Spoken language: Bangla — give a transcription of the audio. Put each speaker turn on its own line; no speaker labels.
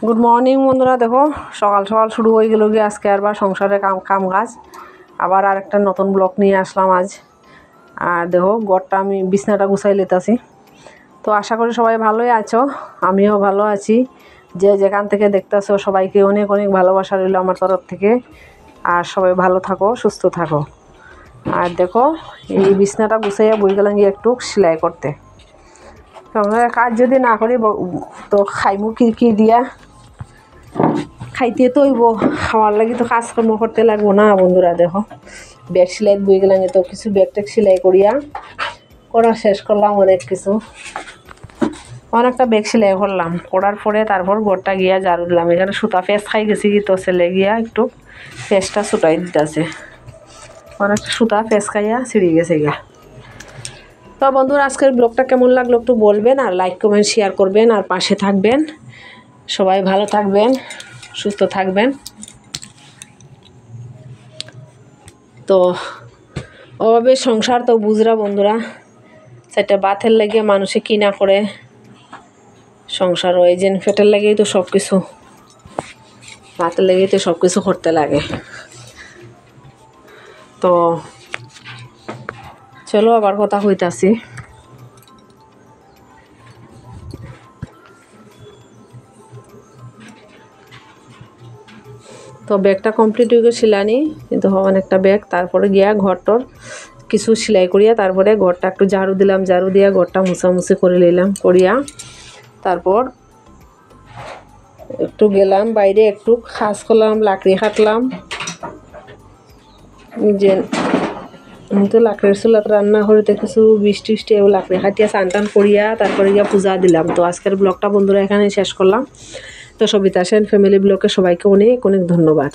গুড মর্নিং বন্ধুরা, দেখো সকাল সকাল শুরু হয়ে গেল গিয়ে আজকে আবার সংসারে কাম কাজ। আবার আরেকটা নতুন ব্লগ নিয়ে আসলাম আজ। আর দেখো ঘরটা আমি বিছনাটা গুছাই লেতাছি। তো আশা করি সবাই ভালোই আছো, আমিও ভালো আছি। যে যেখান থেকে দেখতেছো সবাইকে অনেক অনেক ভালোবাসা রইল আমার তরফ থেকে। আর সবাই ভালো থাকো, সুস্থ থাকো। আর দেখো এই বিছনাটা গুছাইয়া বই গেলাম গিয়ে একটু সেলাই করতে। সংসারের কাজ যদি না করি তো খাইমু কি দিয়া, খাইতে তো হইব, খাওয়ার লাগি তো কাজকর্ম করতে লাগবো না বন্ধুরা। দেখো ব্যাগ সেলাই বই গেলাম, তো কিছু ব্যাগ ট্যাগ সেলাই করা শেষ করলাম। অনেকটা ব্যাগ সেলাই করলাম, করার পরে তারপর ঘরটা গিয়া ঝাড়ু দিলাম। এখানে সুতা ফেস খাই গেছি কি, তো ছেলে গিয়া একটু ফেসটা ছুটাই দিতেছে। অনেকটা সুতা ফেস খাইয়া ছিঁড়ে গেছে গিয়া। তো বন্ধুরা আজকের ব্লগটা কেমন লাগলো একটু বলবেন, আর লাইক কমেন্ট শেয়ার করবেন, আর পাশে থাকবেন। সবাই ভালো থাকবেন, সুস্থ থাকবেন। তো অভাবে সংসার তো বুঝরা বন্ধুরা, সেটা বাতের লাগে মানুষে কিনা করে সংসার, ওই যে পেটের লাগেই তো সব কিছু, বাতের লাগেই তো সব কিছু করতে লাগে। তো চলো আবার কথা হইতাছি। তো ব্যাগটা কমপ্লিট হয়ে গেছে সেলানি, কিন্তু অনেকটা ব্যাগ। তারপরে গিয়া ঘরটার কিছু সেলাই করিয়া তারপরে ঘরটা একটু ঝাড়ু দিলাম, ঝাড়ু দিয়া ঘরটা মুছামুছি করে নিলাম। করিয়া তারপর একটু গেলাম বাইরে, একটু কাজ করলাম, লাকড়ি কাটলাম। যে আমি তো লাকড়ির চুলাত রান্না করিতে কিছু বৃষ্টি লাকড়ি কাটিয়া চান টান করিয়া তারপরে গিয়া পূজা দিলাম। তো আজকের ব্লগটা বন্ধুরা এখানে শেষ করলাম। তো সবিতা সেন ফ্যামিলি ব্লগে সবাইকে অনেক অনেক ধন্যবাদ।